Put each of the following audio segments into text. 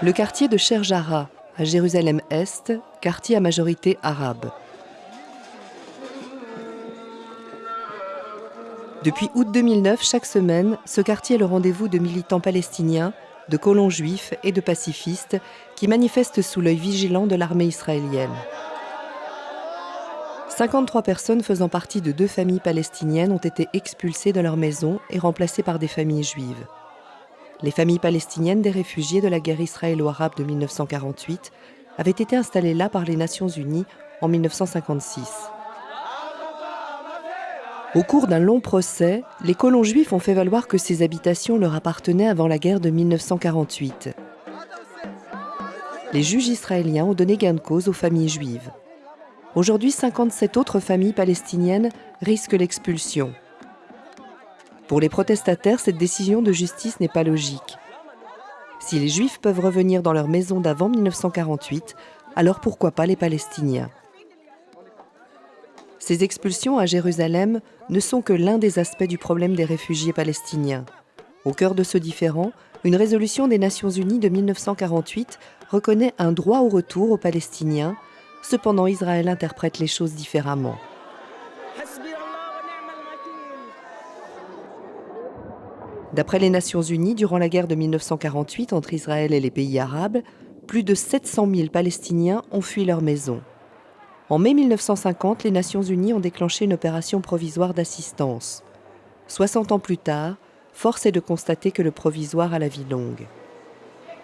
Le quartier de Sherjara, à Jérusalem-Est, quartier à majorité arabe. Depuis août 2009, chaque semaine, ce quartier est le rendez-vous de militants palestiniens, de colons juifs et de pacifistes qui manifestent sous l'œil vigilant de l'armée israélienne. 53 personnes faisant partie de 2 familles palestiniennes ont été expulsées de leur maison et remplacées par des familles juives. Les familles palestiniennes des réfugiés de la guerre israélo-arabe de 1948 avaient été installées là par les Nations Unies en 1956. Au cours d'un long procès, les colons juifs ont fait valoir que ces habitations leur appartenaient avant la guerre de 1948. Les juges israéliens ont donné gain de cause aux familles juives. Aujourd'hui, 57 autres familles palestiniennes risquent l'expulsion. Pour les protestataires, cette décision de justice n'est pas logique. Si les Juifs peuvent revenir dans leur maison d'avant 1948, alors pourquoi pas les Palestiniens ? Ces expulsions à Jérusalem ne sont que l'un des aspects du problème des réfugiés palestiniens. Au cœur de ce différend, une résolution des Nations Unies de 1948 reconnaît un droit au retour aux Palestiniens. Cependant, Israël interprète les choses différemment. D'après les Nations Unies, durant la guerre de 1948 entre Israël et les pays arabes, plus de 700 000 Palestiniens ont fui leur maison. En mai 1950, les Nations Unies ont déclenché une opération provisoire d'assistance. 60 ans plus tard, force est de constater que le provisoire a la vie longue.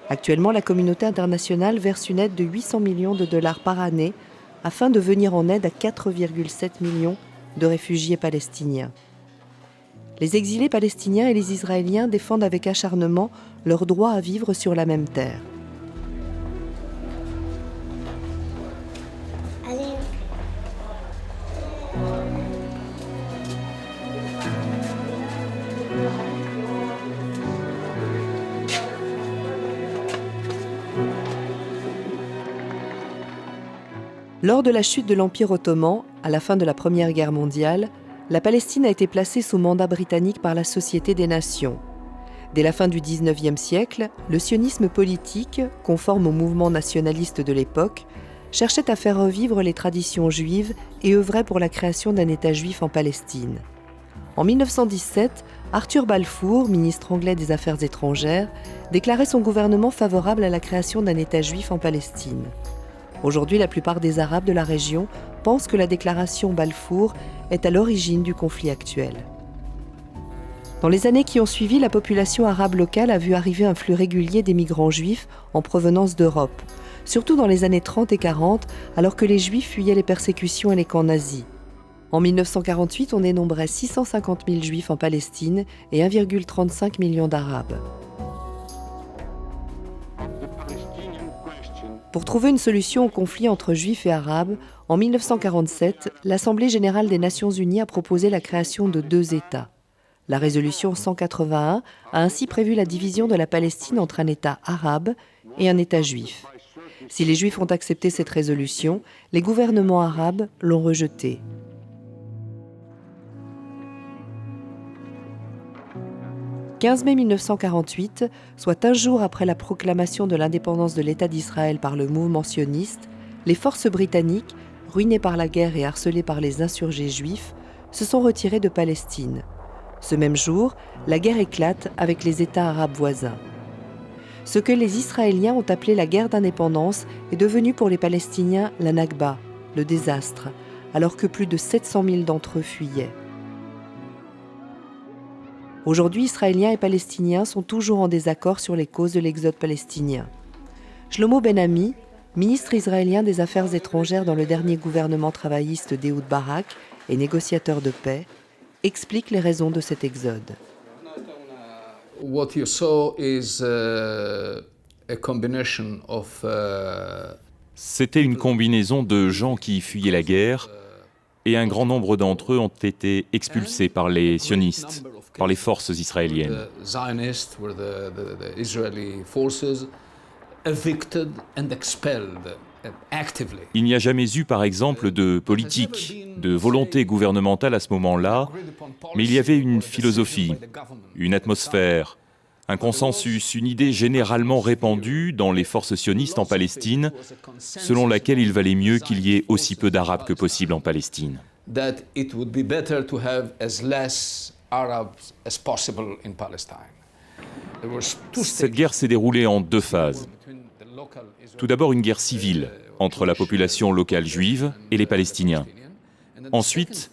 Actuellement, la communauté internationale verse une aide de 800 millions de dollars par année afin de venir en aide à 4,7 millions de réfugiés palestiniens. Les exilés palestiniens et les Israéliens défendent avec acharnement leur droit à vivre sur la même terre. Lors de la chute de l'Empire ottoman, à la fin de la Première Guerre mondiale, la Palestine a été placée sous mandat britannique par la Société des Nations. Dès la fin du XIXe siècle, le sionisme politique, conforme au mouvement nationaliste de l'époque, cherchait à faire revivre les traditions juives et œuvrait pour la création d'un État juif en Palestine. En 1917, Arthur Balfour, ministre anglais des Affaires étrangères, déclarait son gouvernement favorable à la création d'un État juif en Palestine. Aujourd'hui, la plupart des Arabes de la région pensent que la déclaration Balfour est à l'origine du conflit actuel. Dans les années qui ont suivi, la population arabe locale a vu arriver un flux régulier d'émigrants juifs en provenance d'Europe, surtout dans les années 30 et 40, alors que les Juifs fuyaient les persécutions et les camps nazis. En 1948, on dénombrait 650 000 Juifs en Palestine et 1,35 million d'Arabes. Pour trouver une solution au conflit entre Juifs et Arabes, en 1947, l'Assemblée générale des Nations unies a proposé la création de 2 États. La résolution 181 a ainsi prévu la division de la Palestine entre un État arabe et un État juif. Si les Juifs ont accepté cette résolution, les gouvernements arabes l'ont rejetée. « 15 mai 1948, soit un jour après la proclamation de l'indépendance de l'État d'Israël par le mouvement sioniste, les forces britanniques, ruinées par la guerre et harcelées par les insurgés juifs, se sont retirées de Palestine. Ce même jour, la guerre éclate avec les États arabes voisins. Ce que les Israéliens ont appelé la guerre d'indépendance est devenu pour les Palestiniens la Nakba, le désastre, alors que plus de 700 000 d'entre eux fuyaient. Aujourd'hui, Israéliens et Palestiniens sont toujours en désaccord sur les causes de l'exode palestinien. Shlomo Ben-Ami, ministre israélien des Affaires étrangères dans le dernier gouvernement travailliste d'Ehud Barak et négociateur de paix, explique les raisons de cet exode. What you saw is a combination of C'était une combinaison de gens qui fuyaient la guerre et un grand nombre d'entre eux ont été expulsés par les sionistes, par les forces israéliennes. Il n'y a jamais eu, par exemple, de politique, de volonté gouvernementale à ce moment-là, mais il y avait une philosophie, une atmosphère, Un consensus, une idée généralement répandue dans les forces sionistes en Palestine, selon laquelle il valait mieux qu'il y ait aussi peu d'Arabes que possible en Palestine. That it would be better to have as less Arabs as possible in Palestine. There was two Cette guerre s'est déroulée en deux phases. Tout d'abord une guerre civile entre la population locale juive et les Palestiniens. Ensuite,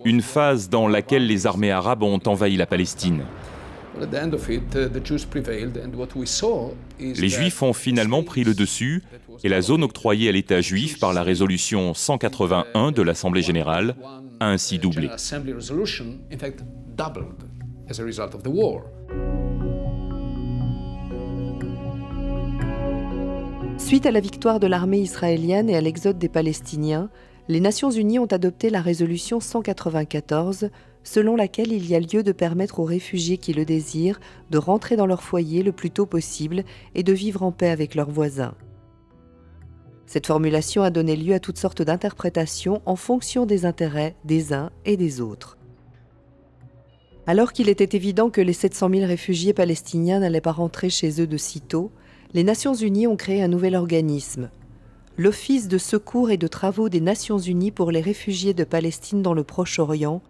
une phase dans laquelle les armées arabes ont envahi la Palestine. Les Juifs ont finalement pris le dessus et la zone octroyée à l'État juif par la résolution 181 de l'Assemblée générale a ainsi doublé. Suite à la victoire de l'armée israélienne et à l'exode des Palestiniens, les Nations unies ont adopté la résolution 194, selon laquelle il y a lieu de permettre aux réfugiés qui le désirent de rentrer dans leur foyer le plus tôt possible et de vivre en paix avec leurs voisins. Cette formulation a donné lieu à toutes sortes d'interprétations en fonction des intérêts des uns et des autres. Alors qu'il était évident que les 700 000 réfugiés palestiniens n'allaient pas rentrer chez eux de sitôt, les Nations unies ont créé un nouvel organisme, l'Office de secours et de travaux des Nations unies pour les réfugiés de Palestine dans le Proche-Orient,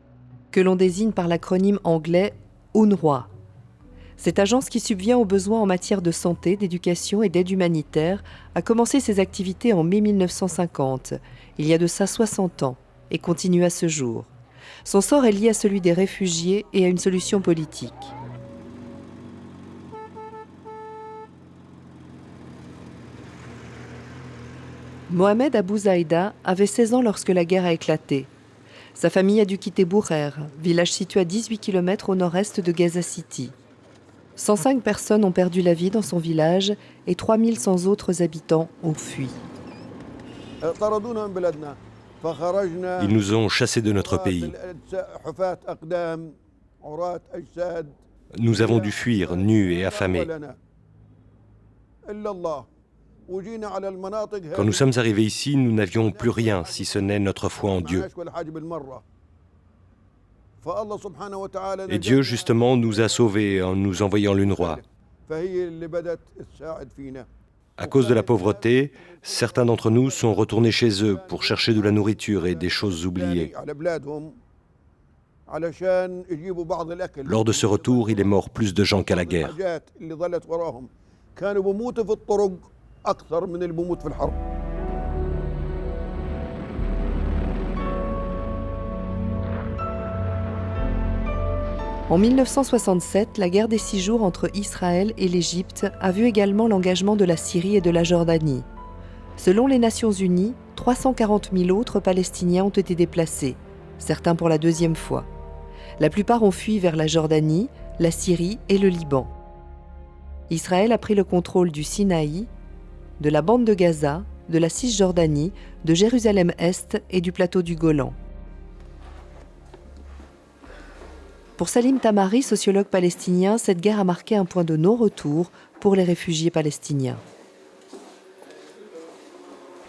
que l'on désigne par l'acronyme anglais UNRWA. Cette agence qui subvient aux besoins en matière de santé, d'éducation et d'aide humanitaire a commencé ses activités en mai 1950, il y a de ça 60 ans, et continue à ce jour. Son sort est lié à celui des réfugiés et à une solution politique. Mohamed Abou Zaïda avait 16 ans lorsque la guerre a éclaté. Sa famille a dû quitter Bourer, village situé à 18 km au nord-est de Gaza City. 105 personnes ont perdu la vie dans son village et 3100 autres habitants ont fui. Ils nous ont chassés de notre pays. Nous avons dû fuir, nus et affamés. Quand nous sommes arrivés ici, nous n'avions plus rien, si ce n'est notre foi en Dieu. Et Dieu, justement, nous a sauvés en nous envoyant l'UNRWA. À cause de la pauvreté, certains d'entre nous sont retournés chez eux pour chercher de la nourriture et des choses oubliées. Lors de ce retour, il est mort plus de gens qu'à la guerre. En 1967, la guerre des 6 jours entre Israël et l'Égypte a vu également l'engagement de la Syrie et de la Jordanie. Selon les Nations unies, 340 000 autres Palestiniens ont été déplacés, certains pour la deuxième fois. La plupart ont fui vers la Jordanie, la Syrie et le Liban. Israël a pris le contrôle du Sinaï, de la bande de Gaza, de la Cisjordanie, de Jérusalem-Est et du plateau du Golan. Pour Salim Tamari, sociologue palestinien, cette guerre a marqué un point de non-retour pour les réfugiés palestiniens.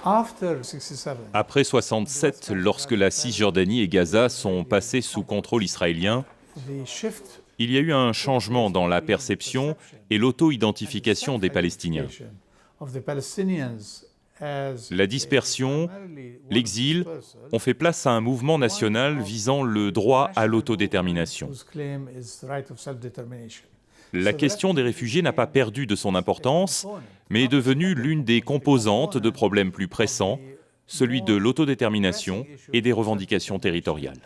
Après 1967, lorsque la Cisjordanie et Gaza sont passés sous contrôle israélien, il y a eu un changement dans la perception et l'auto-identification des Palestiniens. La dispersion, l'exil ont fait place à un mouvement national visant le droit à l'autodétermination. La question des réfugiés n'a pas perdu de son importance, mais est devenue l'une des composantes de problèmes plus pressants, celui de l'autodétermination et des revendications territoriales.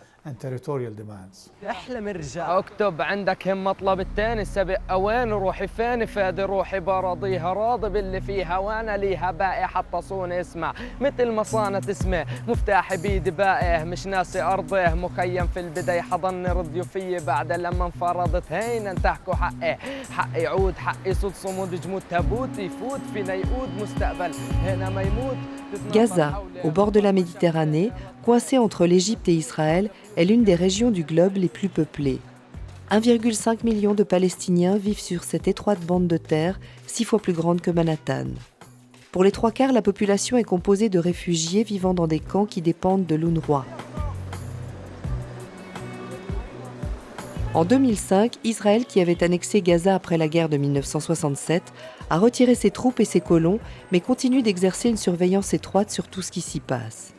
اكتب عندك هم مطلب التاني السابق اوين روحي فين فادي روحي براضيها راضي باللي فيها وانا ليها باقي حتى صون اسمع مثل ما صانت اسمه مفتاحي بيدي باقي مش ناسي ارضه مخيم في البداية حضني رضيوا فيي بعد لما انفرضت هينا تحكوا حقي حقي يعود حقي صوت صمود جمود تابوت يفوت فينا يقود مستقبل هنا ما يموت. Gaza, au bord de la Méditerranée, coincée entre l'Égypte et Israël, est l'une des régions du globe les plus peuplées. 1,5 million de Palestiniens vivent sur cette étroite bande de terre, 6 fois plus grande que Manhattan. Pour les 3/4, la population est composée de réfugiés vivant dans des camps qui dépendent de l'UNRWA. En 2005, Israël, qui avait annexé Gaza après la guerre de 1967, a retiré ses troupes et ses colons, mais continue d'exercer une surveillance étroite sur tout ce qui s'y passe.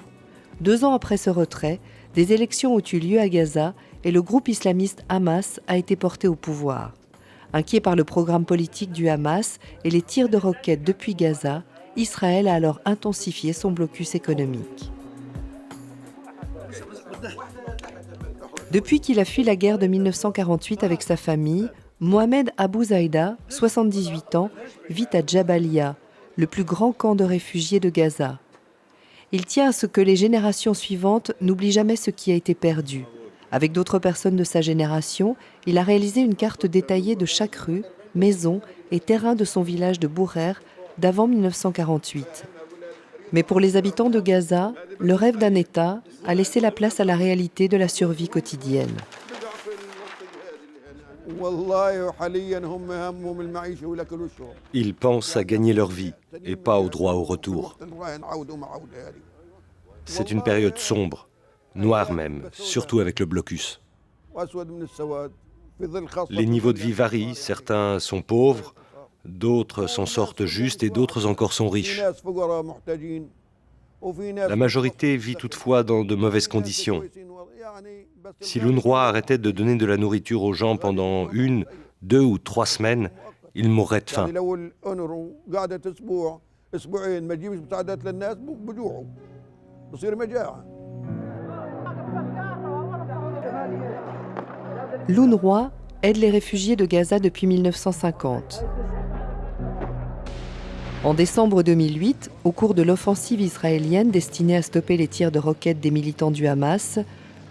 2 ans après ce retrait, des élections ont eu lieu à Gaza et le groupe islamiste Hamas a été porté au pouvoir. Inquiet par le programme politique du Hamas et les tirs de roquettes depuis Gaza, Israël a alors intensifié son blocus économique. Depuis qu'il a fui la guerre de 1948 avec sa famille, Mohamed Abou Zaïda, 78 ans, vit à Jabalia, le plus grand camp de réfugiés de Gaza. Il tient à ce que les générations suivantes n'oublient jamais ce qui a été perdu. Avec d'autres personnes de sa génération, il a réalisé une carte détaillée de chaque rue, maison et terrain de son village de Bourer d'avant 1948. Mais pour les habitants de Gaza, le rêve d'un État a laissé la place à la réalité de la survie quotidienne. Ils pensent à gagner leur vie et pas au droit au retour. C'est une période sombre, noire même, surtout avec le blocus. Les niveaux de vie varient, certains sont pauvres, d'autres s'en sortent juste et d'autres encore sont riches. La majorité vit toutefois dans de mauvaises conditions. Si l'UNRWA arrêtait de donner de la nourriture aux gens pendant 1, 2 ou 3 semaines, ils mourraient de faim. L'UNRWA aide les réfugiés de Gaza depuis 1950. En décembre 2008, au cours de l'offensive israélienne destinée à stopper les tirs de roquettes des militants du Hamas,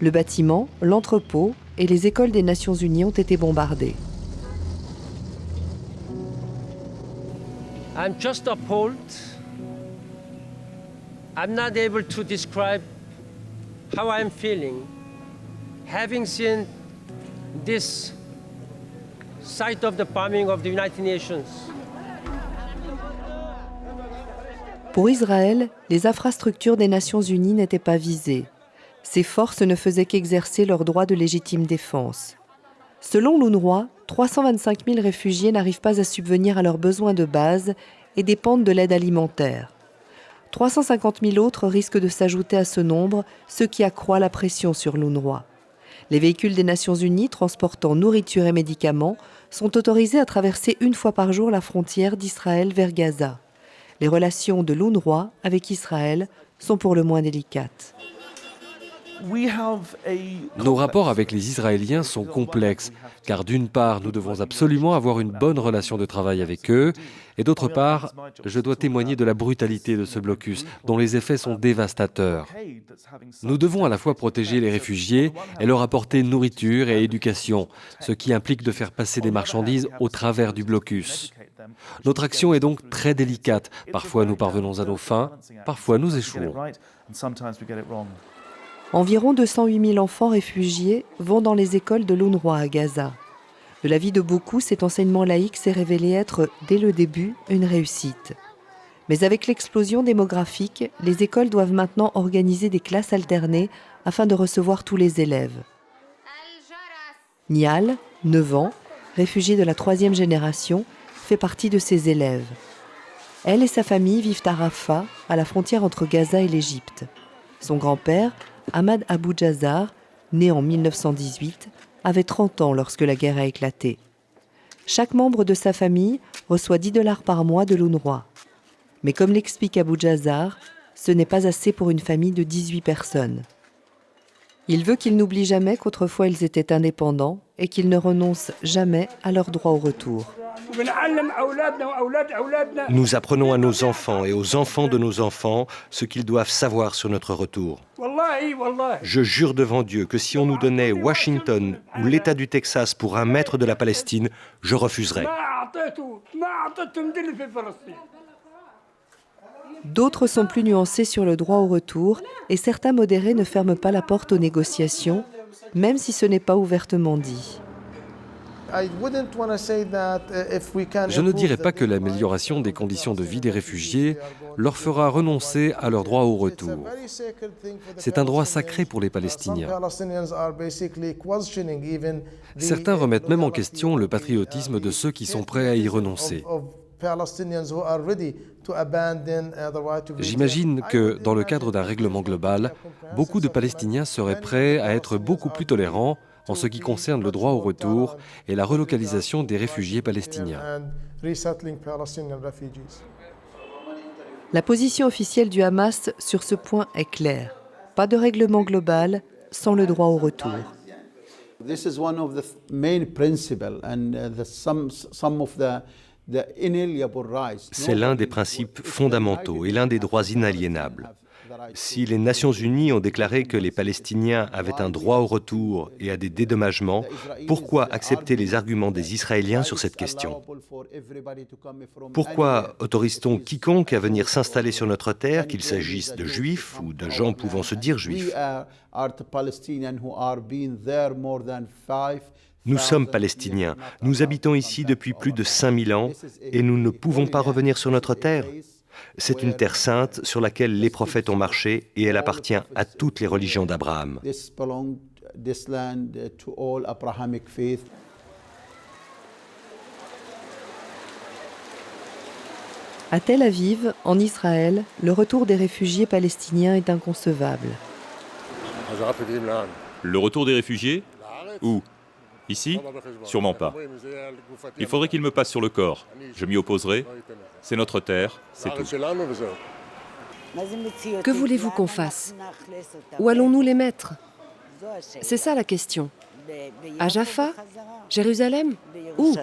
le bâtiment, l'entrepôt et les écoles des Nations Unies ont été bombardés. I'm just appalled. I'm not able to describe how I'm feeling, having seen this site of the bombing of the United Nations. Pour Israël, les infrastructures des Nations Unies n'étaient pas visées. Ces forces ne faisaient qu'exercer leur droit de légitime défense. Selon l'UNRWA, 325 000 réfugiés n'arrivent pas à subvenir à leurs besoins de base et dépendent de l'aide alimentaire. 350 000 autres risquent de s'ajouter à ce nombre, ce qui accroît la pression sur l'UNRWA. Les véhicules des Nations Unies transportant nourriture et médicaments sont autorisés à traverser 1 fois par jour la frontière d'Israël vers Gaza. Les relations de l'UNRWA avec Israël sont pour le moins délicates. Nos rapports avec les Israéliens sont complexes, car d'une part, nous devons absolument avoir une bonne relation de travail avec eux, et d'autre part, je dois témoigner de la brutalité de ce blocus, dont les effets sont dévastateurs. Nous devons à la fois protéger les réfugiés et leur apporter nourriture et éducation, ce qui implique de faire passer des marchandises au travers du blocus. Notre action est donc très délicate. Parfois nous parvenons à nos fins, parfois nous échouons. Environ 208 000 enfants réfugiés vont dans les écoles de l'UNRWA à Gaza. De l'avis de beaucoup, cet enseignement laïque s'est révélé être, dès le début, une réussite. Mais avec l'explosion démographique, les écoles doivent maintenant organiser des classes alternées afin de recevoir tous les élèves. Nial, 9 ans, réfugiée de la 3e génération, fait partie de ces élèves. Elle et sa famille vivent à Rafah, à la frontière entre Gaza et l'Égypte. Son grand-père, Ahmad Abou Jazar, né en 1918, avait 30 ans lorsque la guerre a éclaté. Chaque membre de sa famille reçoit $10 par mois de l'UNRWA. Mais comme l'explique Abou Jazar, ce n'est pas assez pour une famille de 18 personnes. Il veut qu'ils n'oublient jamais qu'autrefois ils étaient indépendants et qu'ils ne renoncent jamais à leur droit au retour. Nous apprenons à nos enfants et aux enfants de nos enfants ce qu'ils doivent savoir sur notre retour. Je jure devant Dieu que si on nous donnait Washington ou l'État du Texas pour un maître de la Palestine, je refuserais. D'autres sont plus nuancés sur le droit au retour et certains modérés ne ferment pas la porte aux négociations, même si ce n'est pas ouvertement dit. Je ne dirais pas que l'amélioration des conditions de vie des réfugiés leur fera renoncer à leur droit au retour. C'est un droit sacré pour les Palestiniens. Certains remettent même en question le patriotisme de ceux qui sont prêts à y renoncer. J'imagine que, dans le cadre d'un règlement global, beaucoup de Palestiniens seraient prêts à être beaucoup plus tolérants en ce qui concerne le droit au retour et la relocalisation des réfugiés palestiniens. La position officielle du Hamas sur ce point est claire. Pas de règlement global sans le droit au retour. C'est l'un des principes fondamentaux et l'un des droits inaliénables. Si les Nations Unies ont déclaré que les Palestiniens avaient un droit au retour et à des dédommagements, pourquoi accepter les arguments des Israéliens sur cette question? Pourquoi autorise-t-on quiconque à venir s'installer sur notre terre, qu'il s'agisse de juifs ou de gens pouvant se dire juifs? Nous sommes palestiniens, nous habitons ici depuis plus de 5000 ans et nous ne pouvons pas revenir sur notre terre. C'est une terre sainte sur laquelle les prophètes ont marché et elle appartient à toutes les religions d'Abraham. À Tel Aviv, en Israël, le retour des réfugiés palestiniens est inconcevable. Le retour des réfugiés? Où? Ici? Sûrement pas. Il faudrait qu'ils me passent sur le corps. Je m'y opposerai. C'est notre terre, c'est tout. Que voulez-vous qu'on fasse? Où allons-nous les mettre? C'est ça la question. À Jaffa? Jérusalem? Où?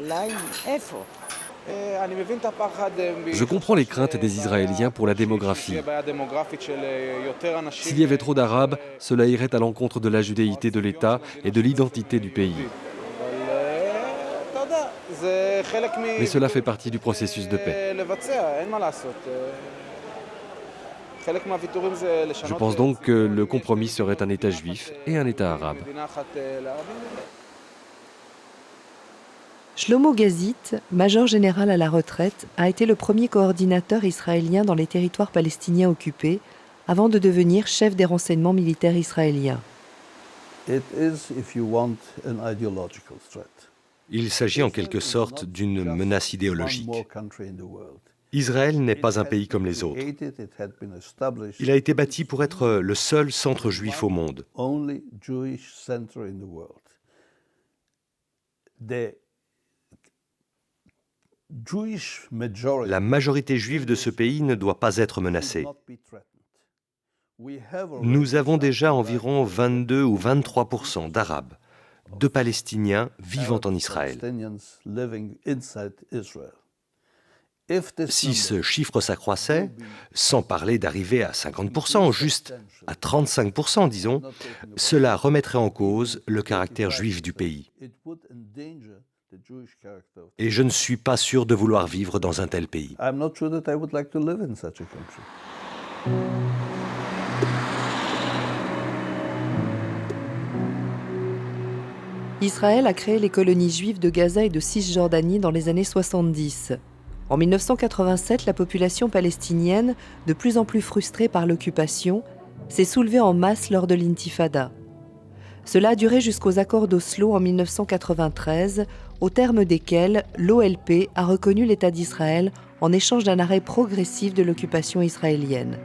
Je comprends les craintes des Israéliens pour la démographie. S'il y avait trop d'Arabes, cela irait à l'encontre de la judéité de l'État et de l'identité du pays. Mais cela fait partie du processus de paix. Je pense donc que le compromis serait un État juif et un État arabe. Shlomo Gazit, major général à la retraite, a été le premier coordinateur israélien dans les territoires palestiniens occupés, avant de devenir chef des renseignements militaires israéliens. Il s'agit en quelque sorte d'une menace idéologique. Israël n'est pas un pays comme les autres. Il a été bâti pour être le seul centre juif au monde. La majorité juive de ce pays ne doit pas être menacée. Nous avons déjà environ 22 ou 23% d'Arabes, de Palestiniens vivant en Israël. Si ce chiffre s'accroissait, sans parler d'arriver à 50%, juste à 35%, disons, cela remettrait en cause le caractère juif du pays. Et je ne suis pas sûr de vouloir vivre dans un tel pays. Israël a créé les colonies juives de Gaza et de Cisjordanie dans les années 70. En 1987, la population palestinienne, de plus en plus frustrée par l'occupation, s'est soulevée en masse lors de l'intifada. Cela a duré jusqu'aux accords d'Oslo en 1993, au terme desquels l'OLP a reconnu l'État d'Israël en échange d'un arrêt progressif de l'occupation israélienne.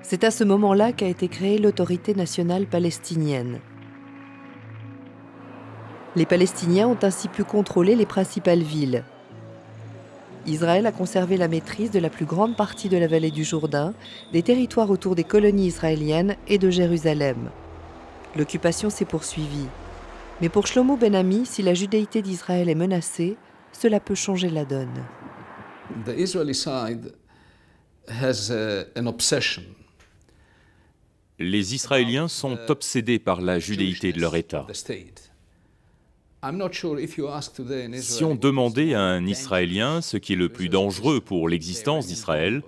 C'est à ce moment-là qu'a été créée l'Autorité nationale palestinienne. Les Palestiniens ont ainsi pu contrôler les principales villes. Israël a conservé la maîtrise de la plus grande partie de la vallée du Jourdain, des territoires autour des colonies israéliennes et de Jérusalem. L'occupation s'est poursuivie. Mais pour Shlomo Ben-Ami, si la judéité d'Israël est menacée, cela peut changer la donne. The Israeli side has an obsession. Les Israéliens sont obsédés par la judéité de leur État. Si on demandait à un Israélien ce qui est le plus dangereux pour l'existence d'Israël,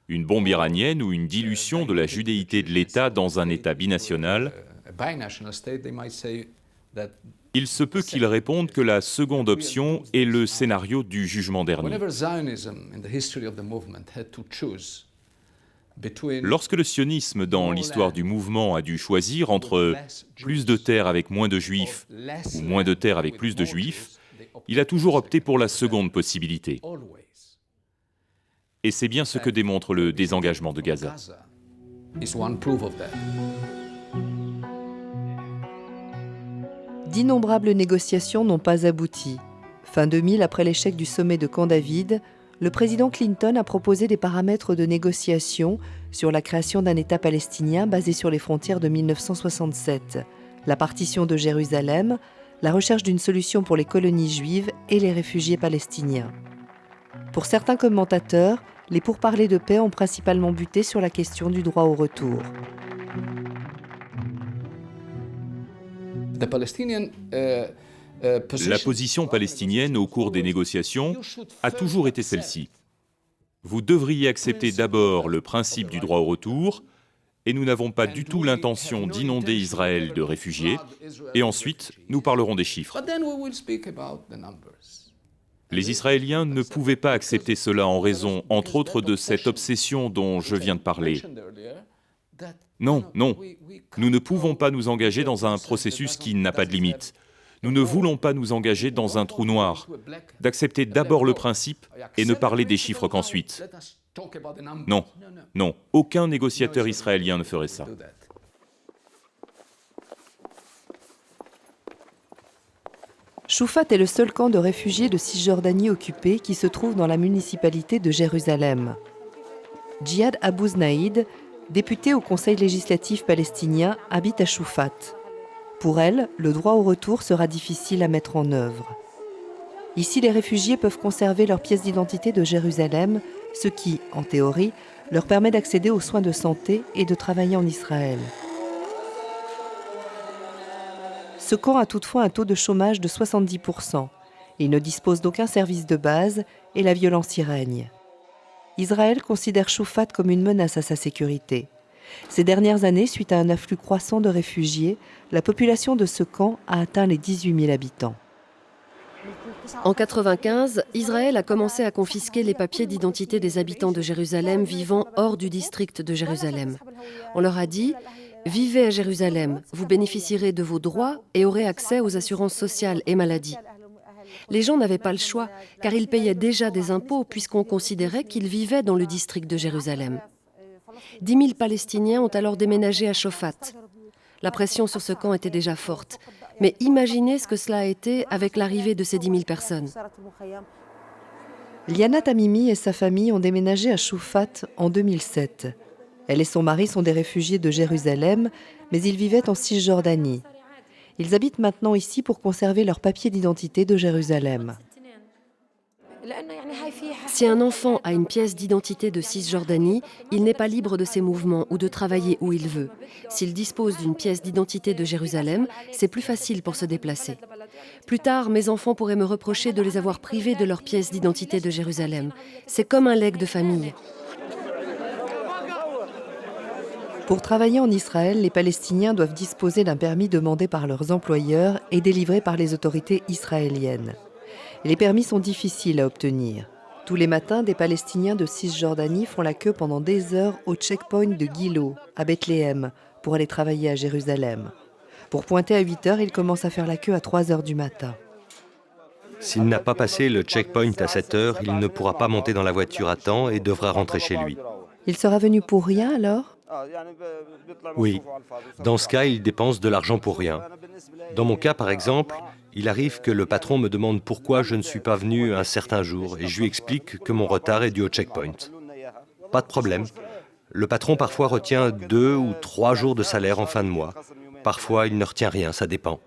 une bombe iranienne ou une dilution de la judéité de l'État dans un État binational, Il se peut qu'ils répondent que la seconde option est le scénario du jugement dernier. Whenever Zionism in the history of the movement had to choose between Lorsque le sionisme dans l'histoire du mouvement a dû choisir entre plus de terres avec moins de juifs ou moins de terres avec plus de juifs, il a toujours opté pour la seconde possibilité. always Et c'est bien ce que démontre le désengagement de Gaza. Gaza is one proof of that. D'innombrables négociations n'ont pas abouti. Fin 2000, après l'échec du sommet de Camp David, le président Clinton a proposé des paramètres de négociation sur la création d'un État palestinien basé sur les frontières de 1967, la partition de Jérusalem, la recherche d'une solution pour les colonies juives et les réfugiés palestiniens. Pour certains commentateurs, les pourparlers de paix ont principalement buté sur la question du droit au retour. The Palestinian La position palestinienne au cours des négociations a toujours été celle-ci. Vous devriez accepter d'abord le principe du droit au retour, et nous n'avons pas du tout l'intention d'inonder Israël de réfugiés, et ensuite nous parlerons des chiffres. But then we will speak about the numbers. Les Israéliens ne pouvaient pas accepter cela en raison, entre autres, de cette obsession dont je viens de parler. Non, non, nous ne pouvons pas nous engager dans un processus qui n'a pas de limite. Nous ne voulons pas nous engager dans un trou noir, d'accepter d'abord le principe et ne parler des chiffres qu'ensuite. Non, non, aucun négociateur israélien ne ferait ça. Choufat est le seul camp de réfugiés de Cisjordanie occupé qui se trouve dans la municipalité de Jérusalem. Djihad Abou Znaïd, députée au Conseil législatif palestinien, habite à Choufat. Pour elle, le droit au retour sera difficile à mettre en œuvre. Ici, les réfugiés peuvent conserver leur pièce d'identité de Jérusalem, ce qui, en théorie, leur permet d'accéder aux soins de santé et de travailler en Israël. Ce camp a toutefois un taux de chômage de 70%. Il ne dispose d'aucun service de base et la violence y règne. Israël considère Choufat comme une menace à sa sécurité. Ces dernières années, suite à un afflux croissant de réfugiés, la population de ce camp a atteint les 18 000 habitants. En 1995, Israël a commencé à confisquer les papiers d'identité des habitants de Jérusalem vivant hors du district de Jérusalem. On leur a dit « Vivez à Jérusalem, vous bénéficierez de vos droits et aurez accès aux assurances sociales et maladies. » Les gens n'avaient pas le choix, car ils payaient déjà des impôts puisqu'on considérait qu'ils vivaient dans le district de Jérusalem. 10 000 Palestiniens ont alors déménagé à Choufat. La pression sur ce camp était déjà forte. Mais imaginez ce que cela a été avec l'arrivée de ces 10 000 personnes. Liana Tamimi et sa famille ont déménagé à Choufat en 2007. Elle et son mari sont des réfugiés de Jérusalem, mais ils vivaient en Cisjordanie. Ils habitent maintenant ici pour conserver leur papier d'identité de Jérusalem. Si un enfant a une pièce d'identité de Cisjordanie, il n'est pas libre de ses mouvements ou de travailler où il veut. S'il dispose d'une pièce d'identité de Jérusalem, c'est plus facile pour se déplacer. Plus tard, mes enfants pourraient me reprocher de les avoir privés de leur pièce d'identité de Jérusalem. C'est comme un legs de famille. Pour travailler en Israël, les Palestiniens doivent disposer d'un permis demandé par leurs employeurs et délivré par les autorités israéliennes. Les permis sont difficiles à obtenir. Tous les matins, des Palestiniens de Cisjordanie font la queue pendant des heures au checkpoint de Gilo, à Bethléem, pour aller travailler à Jérusalem. Pour pointer à 8 heures, ils commencent à faire la queue à 3 heures du matin. S'il n'a pas passé le checkpoint à 7 heures, il ne pourra pas monter dans la voiture à temps et devra rentrer chez lui. Il sera venu pour rien alors ? Oui. Dans ce cas, il dépense de l'argent pour rien. Dans mon cas, par exemple, il arrive que le patron me demande pourquoi je ne suis pas venu un certain jour et je lui explique que mon retard est dû au checkpoint. Pas de problème. Le patron parfois retient 2 ou 3 jours de salaire en fin de mois. Parfois, il ne retient rien, ça dépend.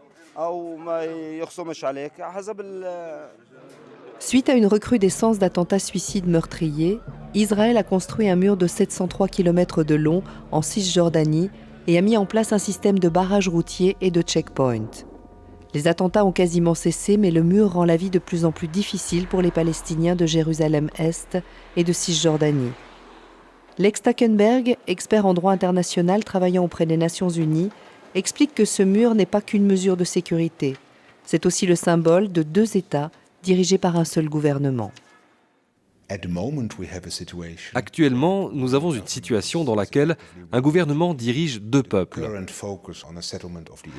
Suite à une recrudescence d'attentats suicides meurtriers, Israël a construit un mur de 703 km de long en Cisjordanie et a mis en place un système de barrages routiers et de checkpoints. Les attentats ont quasiment cessé, mais le mur rend la vie de plus en plus difficile pour les Palestiniens de Jérusalem-Est et de Cisjordanie. Lex Stackenberg, expert en droit international travaillant auprès des Nations Unies, explique que ce mur n'est pas qu'une mesure de sécurité. C'est aussi le symbole de deux États dirigés par un seul gouvernement. Actuellement, nous avons une situation dans laquelle un gouvernement dirige deux peuples.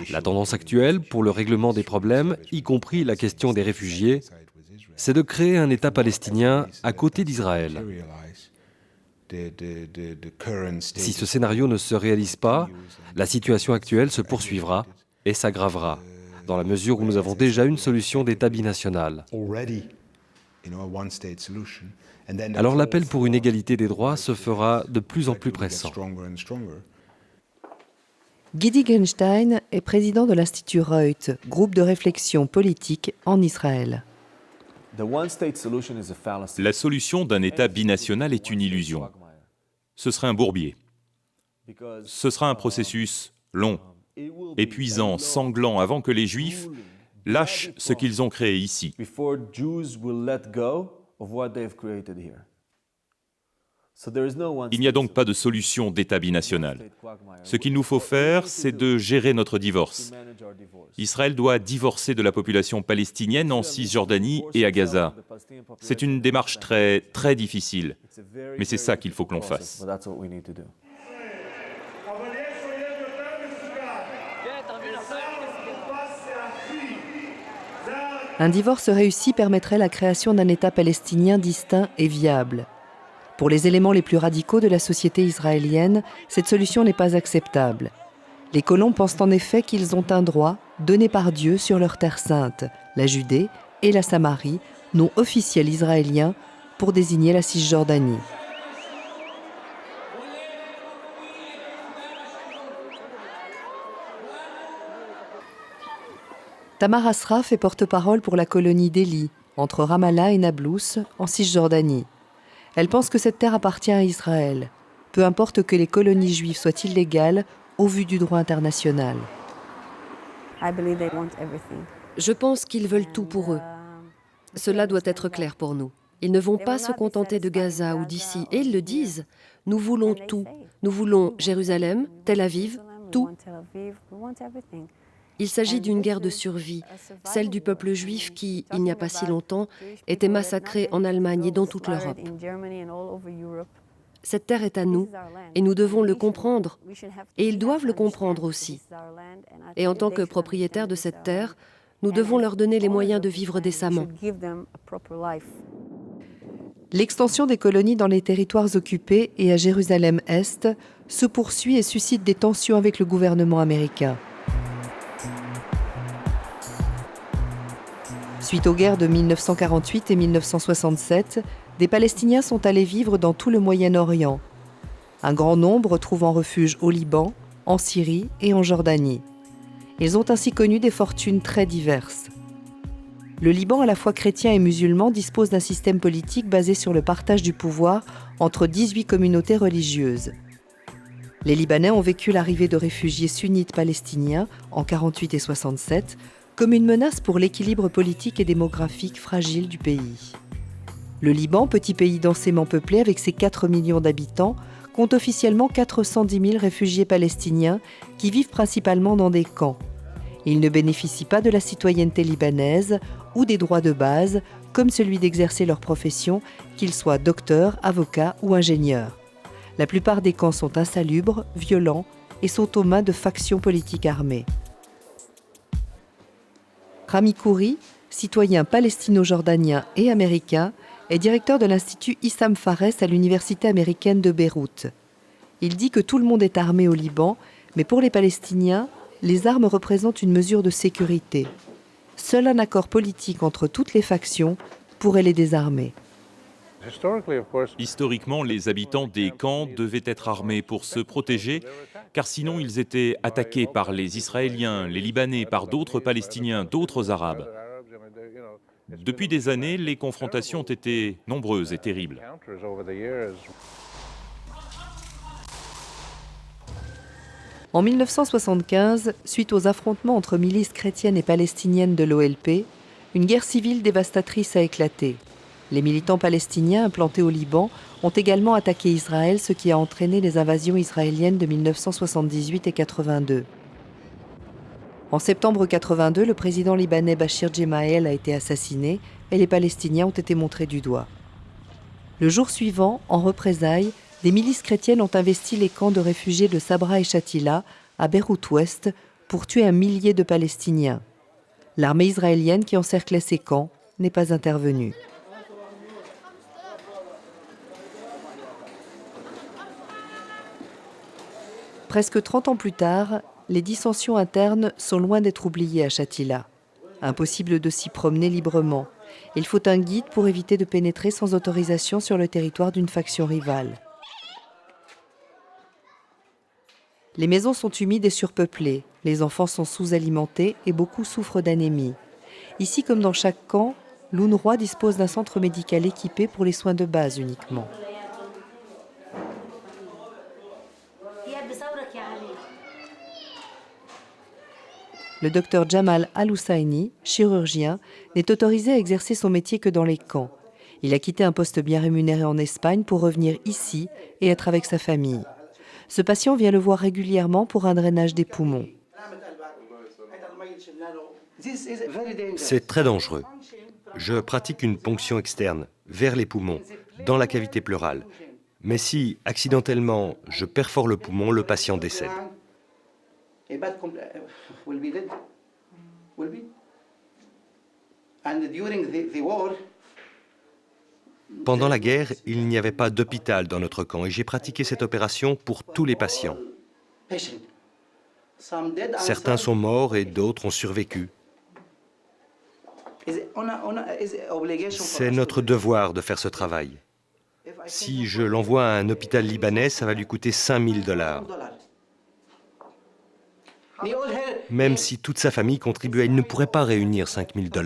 La tendance actuelle pour le règlement des problèmes, y compris la question des réfugiés, c'est de créer un État palestinien à côté d'Israël. Si ce scénario ne se réalise pas, la situation actuelle se poursuivra et s'aggravera, dans la mesure où nous avons déjà une solution d'État binational. Alors l'appel pour une égalité des droits se fera de plus en plus pressant. Gidi Genstein est président de l'Institut Reut, groupe de réflexion politique en Israël. La solution d'un État binational est une illusion. Ce serait un bourbier. Ce sera un processus long, épuisant, sanglant, avant que les Juifs lâchent ce qu'ils ont créé ici. Il n'y a donc pas de solution d'État binational. Ce qu'il nous faut faire, c'est de gérer notre divorce. Israël doit divorcer de la population palestinienne en Cisjordanie et à Gaza. C'est une démarche très, très difficile, mais c'est ça qu'il faut que l'on fasse. Un divorce réussi permettrait la création d'un État palestinien distinct et viable. Pour les éléments les plus radicaux de la société israélienne, cette solution n'est pas acceptable. Les colons pensent en effet qu'ils ont un droit donné par Dieu sur leur terre sainte, la Judée et la Samarie, nom officiel israélien pour désigner la Cisjordanie. Tamar Asraf est porte-parole pour la colonie d'Eli, entre Ramallah et Nablus, en Cisjordanie. Elle pense que cette terre appartient à Israël, peu importe que les colonies juives soient illégales au vu du droit international. Je pense qu'ils veulent tout pour eux. Cela doit être clair pour nous. Ils ne vont pas se contenter de Gaza ou d'ici, et ils le disent. Nous voulons tout. Nous voulons Jérusalem, Tel Aviv, tout. Il s'agit d'une guerre de survie, celle du peuple juif qui, il n'y a pas si longtemps, était massacré en Allemagne et dans toute l'Europe. Cette terre est à nous et nous devons le comprendre. Et ils doivent le comprendre aussi. Et en tant que propriétaires de cette terre, nous devons leur donner les moyens de vivre décemment. L'extension des colonies dans les territoires occupés et à Jérusalem-Est se poursuit et suscite des tensions avec le gouvernement américain. Suite aux guerres de 1948 et 1967, des Palestiniens sont allés vivre dans tout le Moyen-Orient. Un grand nombre trouvant refuge au Liban, en Syrie et en Jordanie. Ils ont ainsi connu des fortunes très diverses. Le Liban, à la fois chrétien et musulman, dispose d'un système politique basé sur le partage du pouvoir entre 18 communautés religieuses. Les Libanais ont vécu l'arrivée de réfugiés sunnites palestiniens en 1948 et 1967 comme une menace pour l'équilibre politique et démographique fragile du pays. Le Liban, petit pays densément peuplé avec ses 4 millions d'habitants, compte officiellement 410 000 réfugiés palestiniens qui vivent principalement dans des camps. Ils ne bénéficient pas de la citoyenneté libanaise ou des droits de base, comme celui d'exercer leur profession, qu'ils soient docteurs, avocats ou ingénieurs. La plupart des camps sont insalubres, violents et sont aux mains de factions politiques armées. Rami Khoury, citoyen palestino-jordanien et américain, est directeur de l'Institut Issam Fares à l'Université américaine de Beyrouth. Il dit que tout le monde est armé au Liban, mais pour les Palestiniens, les armes représentent une mesure de sécurité. Seul un accord politique entre toutes les factions pourrait les désarmer. Historiquement, les habitants des camps devaient être armés pour se protéger, car sinon ils étaient attaqués par les Israéliens, les Libanais, par d'autres Palestiniens, d'autres Arabes. Depuis des années, les confrontations ont été nombreuses et terribles. En 1975, suite aux affrontements entre milices chrétiennes et palestiniennes de l'OLP, une guerre civile dévastatrice a éclaté. Les militants palestiniens implantés au Liban ont également attaqué Israël, ce qui a entraîné les invasions israéliennes de 1978 et 1982. En septembre 82, le président libanais Bachir Gemayel a été assassiné et les Palestiniens ont été montrés du doigt. Le jour suivant, en représailles, des milices chrétiennes ont investi les camps de réfugiés de Sabra et Shatila, à Beyrouth-Ouest, pour tuer 1 millier de Palestiniens. L'armée israélienne qui encerclait ces camps n'est pas intervenue. Presque 30 ans plus tard, les dissensions internes sont loin d'être oubliées à Shatila. Impossible de s'y promener librement. Il faut un guide pour éviter de pénétrer sans autorisation sur le territoire d'une faction rivale. Les maisons sont humides et surpeuplées, les enfants sont sous-alimentés et beaucoup souffrent d'anémie. Ici, comme dans chaque camp, l'UNRWA dispose d'un centre médical équipé pour les soins de base uniquement. Le docteur Jamal Al-Husseini, chirurgien, n'est autorisé à exercer son métier que dans les camps. Il a quitté un poste bien rémunéré en Espagne pour revenir ici et être avec sa famille. Ce patient vient le voir régulièrement pour un drainage des poumons. C'est très dangereux. Je pratique une ponction externe, vers les poumons, dans la cavité pleurale. Mais si, accidentellement, je perfore le poumon, le patient décède. Pendant la guerre, il n'y avait pas d'hôpital dans notre camp et j'ai pratiqué cette opération pour tous les patients. Certains sont morts et d'autres ont survécu. C'est notre devoir de faire ce travail. Si je l'envoie à un hôpital libanais, ça va lui coûter $5 000. Même si toute sa famille contribuait, il ne pourrait pas réunir $5 000.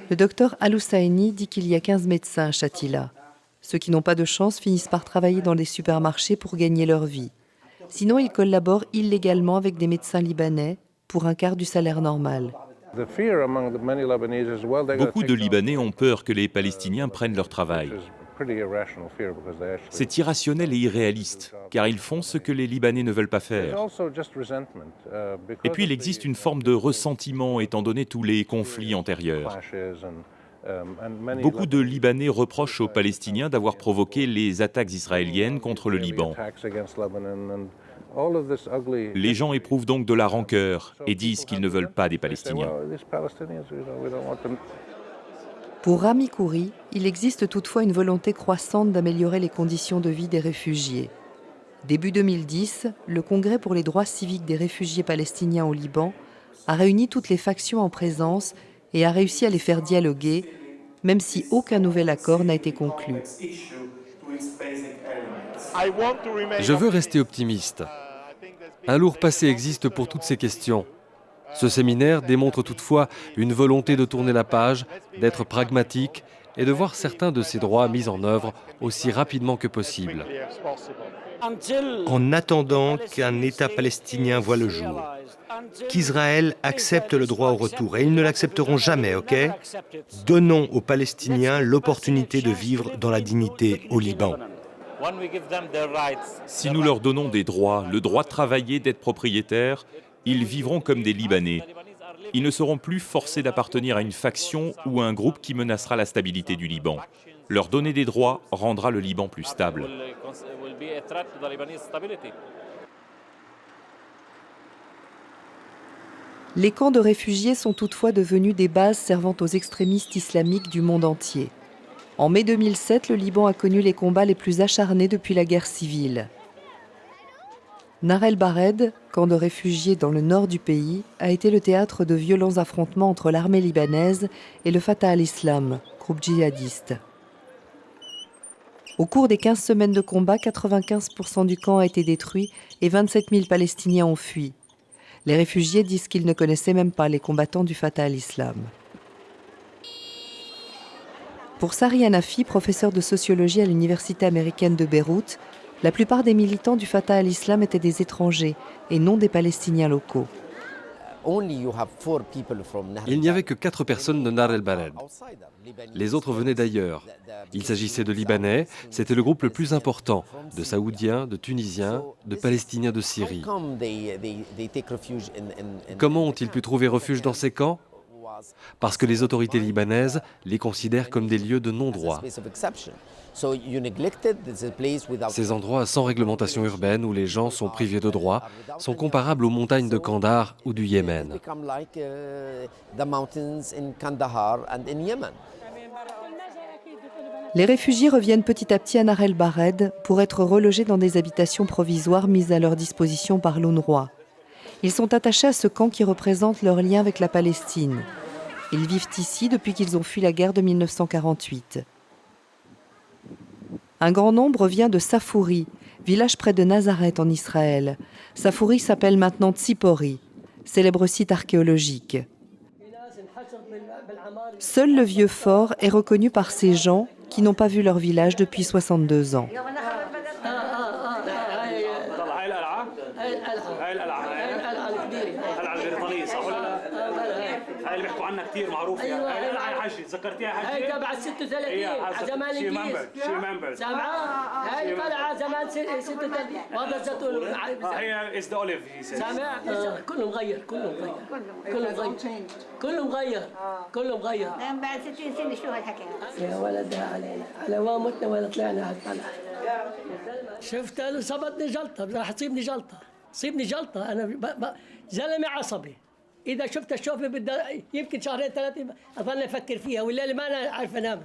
Le docteur Al-Husseini dit qu'il y a 15 médecins à Shatila. Ceux qui n'ont pas de chance finissent par travailler dans les supermarchés pour gagner leur vie. Sinon, ils collaborent illégalement avec des médecins libanais pour un quart du salaire normal. Beaucoup de Libanais ont peur que les Palestiniens prennent leur travail. C'est irrationnel et irréaliste, car ils font ce que les Libanais ne veulent pas faire. Et puis il existe une forme de ressentiment étant donné tous les conflits antérieurs. Beaucoup de Libanais reprochent aux Palestiniens d'avoir provoqué les attaques israéliennes contre le Liban. Les gens éprouvent donc de la rancœur et disent qu'ils ne veulent pas des Palestiniens. Pour Rami Khoury, il existe toutefois une volonté croissante d'améliorer les conditions de vie des réfugiés. Début 2010, le Congrès pour les droits civiques des réfugiés palestiniens au Liban a réuni toutes les factions en présence et a réussi à les faire dialoguer, même si aucun nouvel accord n'a été conclu. Je veux rester optimiste. Un lourd passé existe pour toutes ces questions. Ce séminaire démontre toutefois une volonté de tourner la page, d'être pragmatique et de voir certains de ces droits mis en œuvre aussi rapidement que possible. En attendant qu'un État palestinien voie le jour, qu'Israël accepte le droit au retour, et ils ne l'accepteront jamais, ok? Donnons aux Palestiniens l'opportunité de vivre dans la dignité au Liban. Si nous leur donnons des droits, le droit de travailler, d'être propriétaires, ils vivront comme des Libanais. Ils ne seront plus forcés d'appartenir à une faction ou à un groupe qui menacera la stabilité du Liban. Leur donner des droits rendra le Liban plus stable. Les camps de réfugiés sont toutefois devenus des bases servant aux extrémistes islamiques du monde entier. En mai 2007, le Liban a connu les combats les plus acharnés depuis la guerre civile. Nar el-Bared, camp de réfugiés dans le nord du pays, a été le théâtre de violents affrontements entre l'armée libanaise et le Fatah al-Islam, groupe djihadiste. Au cours des 15 semaines de combat, 95% du camp a été détruit et 27 000 Palestiniens ont fui. Les réfugiés disent qu'ils ne connaissaient même pas les combattants du Fatah al-Islam. Pour Sari Hanafi, professeur de sociologie à l'université américaine de Beyrouth, la plupart des militants du Fatah al-Islam étaient des étrangers et non des Palestiniens locaux. Il n'y avait que 4 personnes de Nahr el-Bared. Les autres venaient d'ailleurs. Il s'agissait de Libanais, c'était le groupe le plus important, de Saoudiens, de Tunisiens, de Palestiniens de Syrie. Comment ont-ils pu trouver refuge dans ces camps ? Parce que les autorités libanaises les considèrent comme des lieux de non-droit. Ces endroits sans réglementation urbaine où les gens sont privés de droits sont comparables aux montagnes de Kandahar ou du Yémen. Les réfugiés reviennent petit à petit à Nahr el-Bared pour être relogés dans des habitations provisoires mises à leur disposition par l'UNRWA. Ils sont attachés à ce camp qui représente leur lien avec la Palestine. Ils vivent ici depuis qu'ils ont fui la guerre de 1948. Un grand nombre vient de Safouri, village près de Nazareth en Israël. Safouri s'appelle maintenant Tzipori, célèbre site archéologique. Seul le vieux fort est reconnu par ces gens qui n'ont pas vu leur village depuis 62 ans. شفت صابتني جلطه راح تصيبني جلطه انا زلمه عصبي اذا شفت الشوفه بدها يمكن شهرين 3 اظل افكر فيها والليله ما انا عارف انام.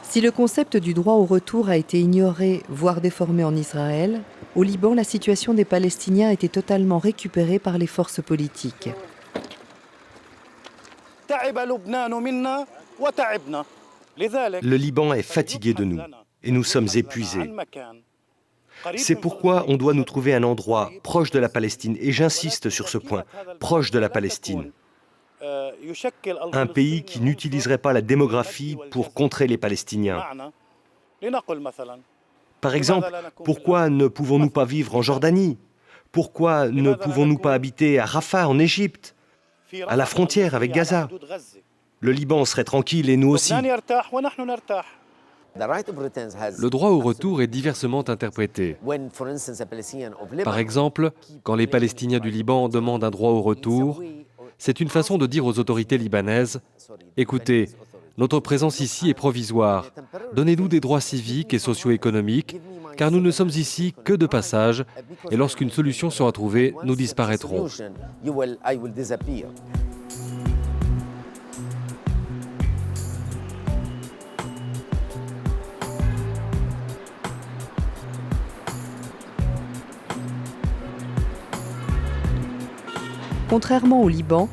Si le concept du droit au retour a été ignoré, voire déformé en Israël, au Liban, la situation des Palestiniens a été totalement récupérée par les forces politiques. Le Liban est fatigué de nous et nous sommes épuisés. C'est pourquoi on doit nous trouver un endroit proche de la Palestine, et j'insiste sur ce point, proche de la Palestine. Un pays qui n'utiliserait pas la démographie pour contrer les Palestiniens. Par exemple, pourquoi ne pouvons-nous pas vivre en Jordanie ? Pourquoi ne pouvons-nous pas habiter à Rafah, en Égypte, à la frontière avec Gaza ? Le Liban serait tranquille et nous aussi. Le droit au retour est diversement interprété. Par exemple, quand les Palestiniens du Liban demandent un droit au retour, c'est une façon de dire aux autorités libanaises « Écoutez, notre présence ici est provisoire. Donnez-nous des droits civiques et socio-économiques, car nous ne sommes ici que de passage, et lorsqu'une solution sera trouvée, nous disparaîtrons. » Contrairement au Liban,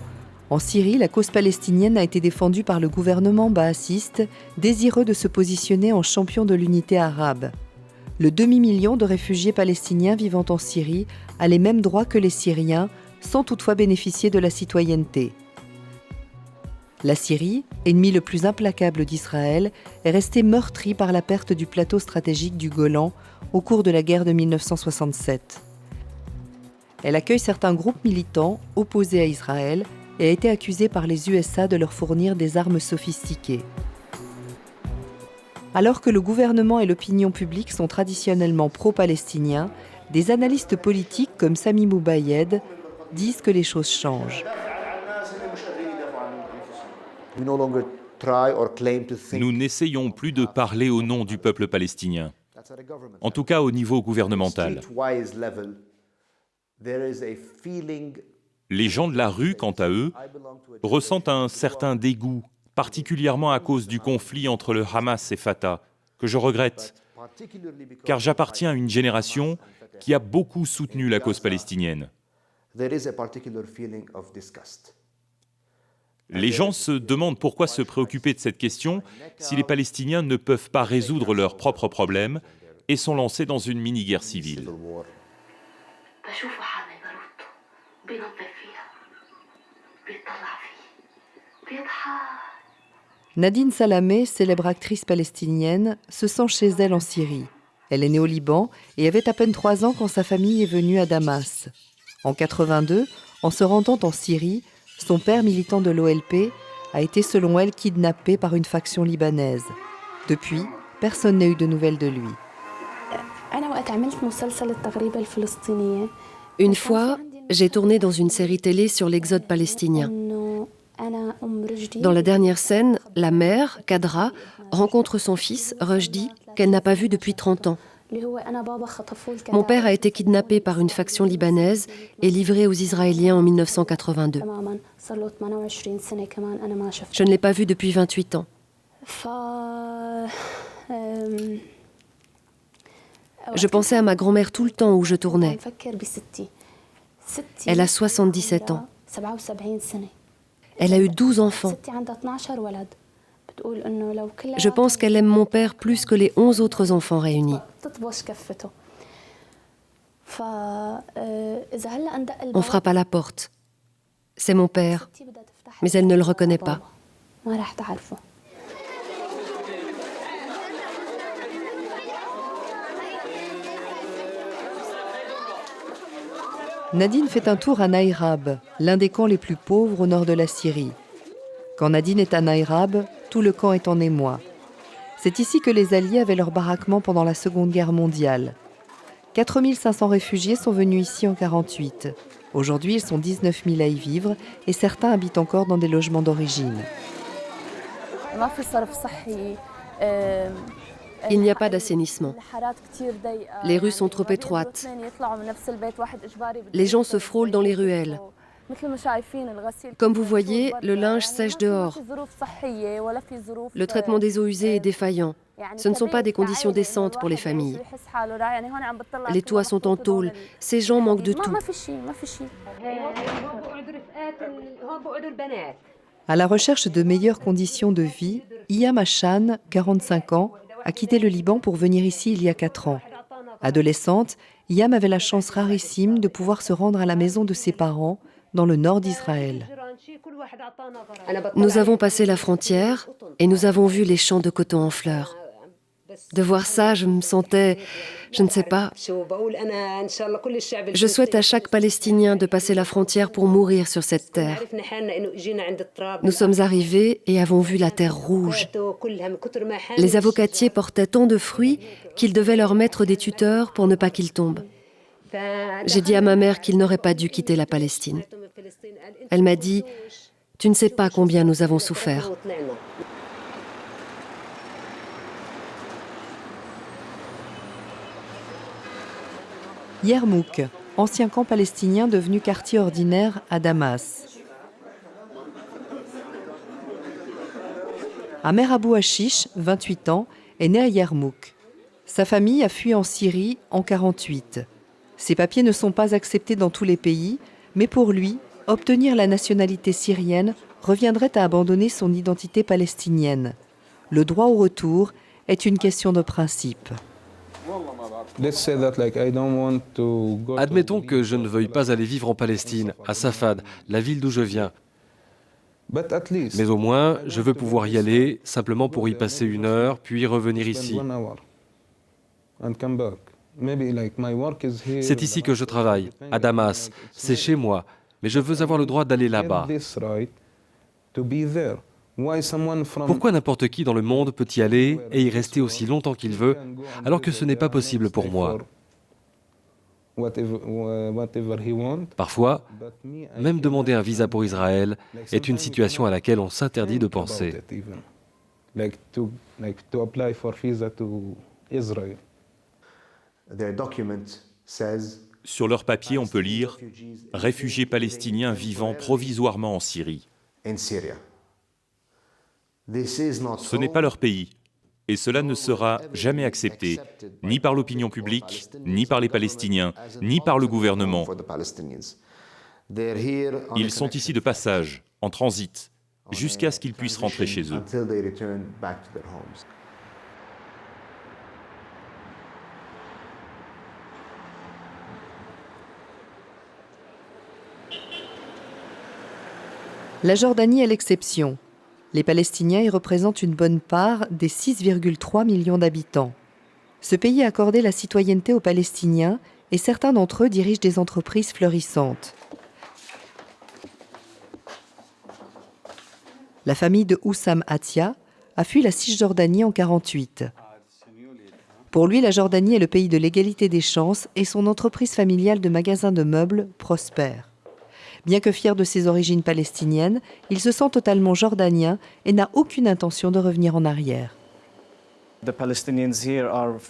en Syrie, la cause palestinienne a été défendue par le gouvernement baathiste, désireux de se positionner en champion de l'unité arabe. Le demi-million de réfugiés palestiniens vivant en Syrie a les mêmes droits que les Syriens, sans toutefois bénéficier de la citoyenneté. La Syrie, ennemi le plus implacable d'Israël, est restée meurtrie par la perte du plateau stratégique du Golan au cours de la guerre de 1967. Elle accueille certains groupes militants opposés à Israël et a été accusée par les USA de leur fournir des armes sophistiquées. Alors que le gouvernement et l'opinion publique sont traditionnellement pro-palestiniens, des analystes politiques comme Sami Moubayed disent que les choses changent. Nous n'essayons plus de parler au nom du peuple palestinien, en tout cas au niveau gouvernemental. Les gens de la rue, quant à eux, ressentent un certain dégoût, particulièrement à cause du conflit entre le Hamas et Fatah, que je regrette, car j'appartiens à une génération qui a beaucoup soutenu la cause palestinienne. Les gens se demandent pourquoi se préoccuper de cette question si les Palestiniens ne peuvent pas résoudre leurs propres problèmes et sont lancés dans une mini-guerre civile. Nadine Salameh, célèbre actrice palestinienne, se sent chez elle en Syrie. Elle est née au Liban et avait à peine 3 ans quand sa famille est venue à Damas. En 82, en se rendant en Syrie, son père militant de l'OLP a été selon elle kidnappé par une faction libanaise. Depuis, personne n'a eu de nouvelles de lui. Une fois, j'ai tourné dans une série télé sur l'exode palestinien. Dans la dernière scène, la mère, Kadra, rencontre son fils, Rushdie, qu'elle n'a pas vu depuis 30 ans. Mon père a été kidnappé par une faction libanaise et livré aux Israéliens en 1982. Je ne l'ai pas vu depuis 28 ans. Je pensais à ma grand-mère tout le temps où je tournais. Elle a 77 ans. Elle a eu 12 enfants. Je pense qu'elle aime mon père plus que les 11 autres enfants réunis. On frappe à la porte. C'est mon père, mais elle ne le reconnaît pas. Nadine fait un tour à Naïrab, l'un des camps les plus pauvres au nord de la Syrie. Quand Nadine est à Naïrab, tout le camp est en émoi. C'est ici que les Alliés avaient leur baraquement pendant la Seconde Guerre mondiale. 4500 réfugiés sont venus ici en 1948. Aujourd'hui, ils sont 19 000 à y vivre et certains habitent encore dans des logements d'origine. Il n'y a pas d'assainissement. Les rues sont trop étroites. Les gens se frôlent dans les ruelles. Comme vous voyez, le linge sèche dehors. Le traitement des eaux usées est défaillant. Ce ne sont pas des conditions décentes pour les familles. Les toits sont en tôle. Ces gens manquent de tout. À la recherche de meilleures conditions de vie, Iyam Hassan, 45 ans, a quitté le Liban pour venir ici il y a 4 ans. Adolescente, Iyam avait la chance rarissime de pouvoir se rendre à la maison de ses parents, dans le nord d'Israël. Nous avons passé la frontière et nous avons vu les champs de coton en fleurs. De voir ça, je me sentais, je ne sais pas. Je souhaite à chaque Palestinien de passer la frontière pour mourir sur cette terre. Nous sommes arrivés et avons vu la terre rouge. Les avocatiers portaient tant de fruits qu'ils devaient leur mettre des tuteurs pour ne pas qu'ils tombent. J'ai dit à ma mère qu'il n'aurait pas dû quitter la Palestine. Elle m'a dit « Tu ne sais pas combien nous avons souffert ». Yarmouk, ancien camp palestinien devenu quartier ordinaire à Damas. Amer Abou Hashish, 28 ans, est né à Yarmouk. Sa famille a fui en Syrie en 1948. Ses papiers ne sont pas acceptés dans tous les pays, mais pour lui, obtenir la nationalité syrienne reviendrait à abandonner son identité palestinienne. Le droit au retour est une question de principe. Admettons que je ne veuille pas aller vivre en Palestine, à Safad, la ville d'où je viens. Mais au moins, je veux pouvoir y aller, simplement pour y passer 1 heure, puis revenir ici. C'est ici que je travaille, à Damas. C'est chez moi, mais je veux avoir le droit d'aller là-bas. Pourquoi n'importe qui dans le monde peut y aller et y rester aussi longtemps qu'il veut, alors que ce n'est pas possible pour moi? Parfois, même demander un visa pour Israël est une situation à laquelle on s'interdit de penser. Sur leur papier, on peut lire « Réfugiés palestiniens vivant provisoirement en Syrie ». Ce n'est pas leur pays, et cela ne sera jamais accepté, ni par l'opinion publique, ni par les Palestiniens, ni par le gouvernement. Ils sont ici de passage, en transit, jusqu'à ce qu'ils puissent rentrer chez eux. La Jordanie est l'exception. Les Palestiniens y représentent une bonne part des 6,3 millions d'habitants. Ce pays a accordé la citoyenneté aux Palestiniens et certains d'entre eux dirigent des entreprises fleurissantes. La famille de Oussam Atia a fui la Cisjordanie en 1948. Pour lui, la Jordanie est le pays de l'égalité des chances et son entreprise familiale de magasins de meubles prospère. Bien que fier de ses origines palestiniennes, il se sent totalement jordanien et n'a aucune intention de revenir en arrière.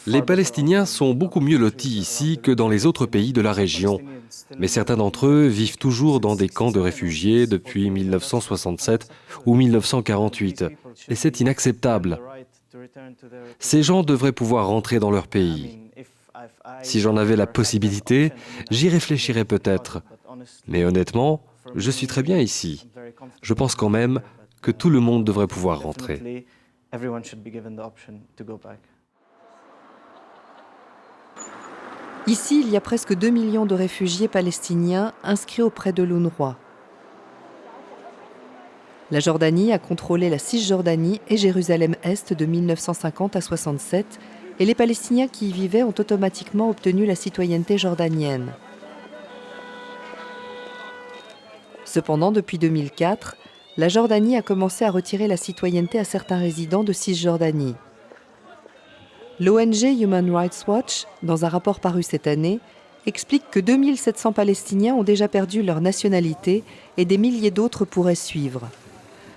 Les Palestiniens sont beaucoup mieux lotis ici que dans les autres pays de la région. Mais certains d'entre eux vivent toujours dans des camps de réfugiés depuis 1967 ou 1948. Et c'est inacceptable. Ces gens devraient pouvoir rentrer dans leur pays. Si j'en avais la possibilité, j'y réfléchirais peut-être. Mais honnêtement, je suis très bien ici. Je pense quand même que tout le monde devrait pouvoir rentrer. Ici, il y a presque 2 millions de réfugiés palestiniens inscrits auprès de l'UNRWA. La Jordanie a contrôlé la Cisjordanie et Jérusalem-Est de 1950 à 1967 et les Palestiniens qui y vivaient ont automatiquement obtenu la citoyenneté jordanienne. Cependant, depuis 2004, la Jordanie a commencé à retirer la citoyenneté à certains résidents de Cisjordanie. L'ONG Human Rights Watch, dans un rapport paru cette année, explique que 2700 Palestiniens ont déjà perdu leur nationalité et des milliers d'autres pourraient suivre.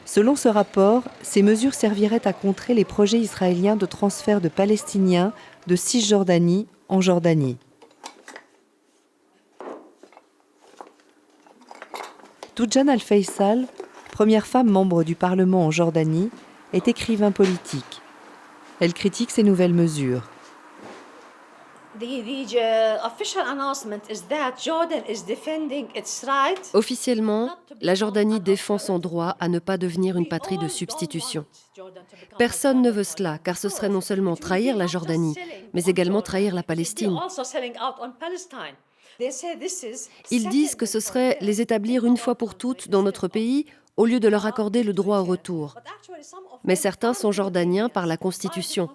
Selon ce rapport, ces mesures serviraient à contrer les projets israéliens de transfert de Palestiniens de Cisjordanie en Jordanie. Toujan Al-Faisal, première femme membre du Parlement en Jordanie, est écrivain politique. Elle critique ces nouvelles mesures. Officiellement, la Jordanie défend son droit à ne pas devenir une patrie de substitution. Personne ne veut cela, car ce serait non seulement trahir la Jordanie, mais également trahir la Palestine. Ils disent que ce serait les établir une fois pour toutes dans notre pays, au lieu de leur accorder le droit au retour. Mais certains sont jordaniens par la Constitution.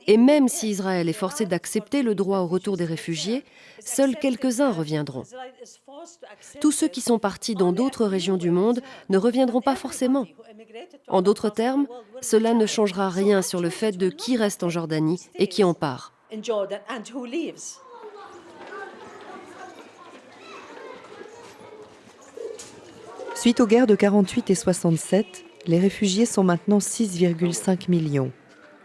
Et même si Israël est forcé d'accepter le droit au retour des réfugiés, seuls quelques-uns reviendront. Tous ceux qui sont partis dans d'autres régions du monde ne reviendront pas forcément. En d'autres termes, cela ne changera rien sur le fait de qui reste en Jordanie et qui en part. Suite aux guerres de 48 et 67, les réfugiés sont maintenant 6,5 millions.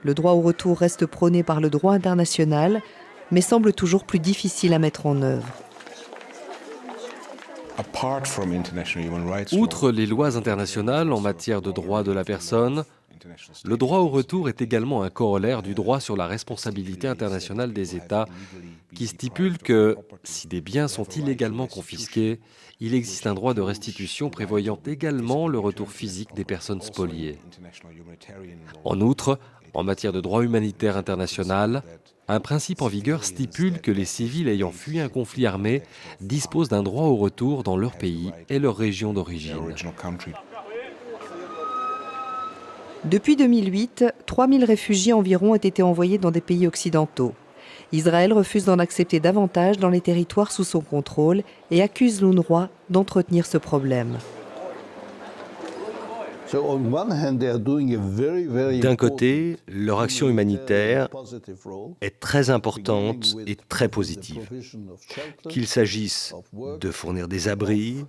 Le droit au retour reste prôné par le droit international, mais semble toujours plus difficile à mettre en œuvre. Outre les lois internationales en matière de droits de la personne, le droit au retour est également un corollaire du droit sur la responsabilité internationale des États, qui stipule que, si des biens sont illégalement confisqués, il existe un droit de restitution prévoyant également le retour physique des personnes spoliées. En outre, en matière de droit humanitaire international, un principe en vigueur stipule que les civils ayant fui un conflit armé disposent d'un droit au retour dans leur pays et leur région d'origine. Depuis 2008, 3000 réfugiés environ ont été envoyés dans des pays occidentaux. Israël refuse d'en accepter davantage dans les territoires sous son contrôle et accuse l'UNRWA d'entretenir ce problème. D'un côté, leur action humanitaire est très importante et très positive. Qu'il s'agisse de fournir des abris,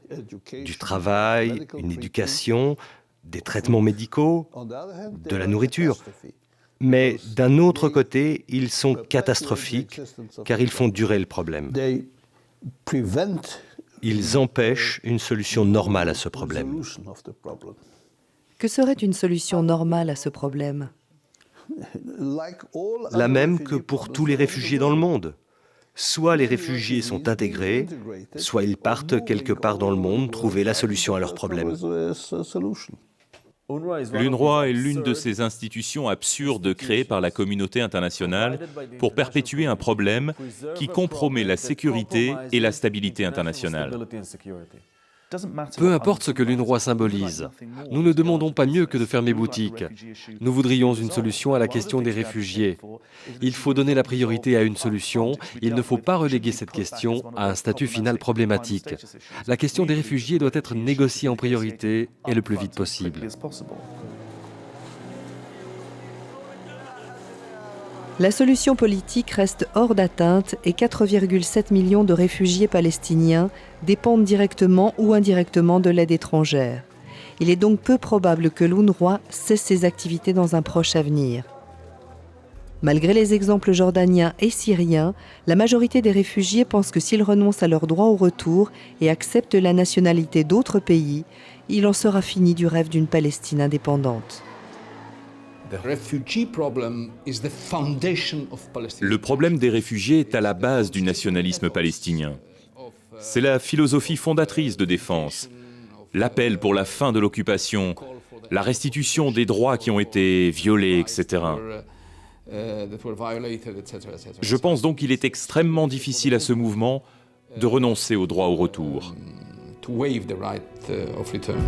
du travail, une éducation, des traitements médicaux, de la nourriture. Mais d'un autre côté, ils sont catastrophiques car ils font durer le problème. Ils empêchent une solution normale à ce problème. Que serait une solution normale à ce problème ? La même que pour tous les réfugiés dans le monde. Soit les réfugiés sont intégrés, soit ils partent quelque part dans le monde trouver la solution à leurs problèmes. L'UNRWA est l'une de ces institutions absurdes créées par la communauté internationale pour perpétuer un problème qui compromet la sécurité et la stabilité internationale. Peu importe ce que l'UNRWA symbolise, nous ne demandons pas mieux que de fermer boutique. Nous voudrions une solution à la question des réfugiés. Il faut donner la priorité à une solution, il ne faut pas reléguer cette question à un statut final problématique. La question des réfugiés doit être négociée en priorité et le plus vite possible. La solution politique reste hors d'atteinte et 4,7 millions de réfugiés palestiniens dépendent directement ou indirectement de l'aide étrangère. Il est donc peu probable que l'UNRWA cesse ses activités dans un proche avenir. Malgré les exemples jordaniens et syriens, la majorité des réfugiés pensent que s'ils renoncent à leur droit au retour et acceptent la nationalité d'autres pays, il en sera fini du rêve d'une Palestine indépendante. Le problème des réfugiés est à la base du nationalisme palestinien. C'est la philosophie fondatrice de défense, l'appel pour la fin de l'occupation, la restitution des droits qui ont été violés, etc. Je pense donc qu'il est extrêmement difficile à ce mouvement de renoncer au droit au retour. To waive the right of return.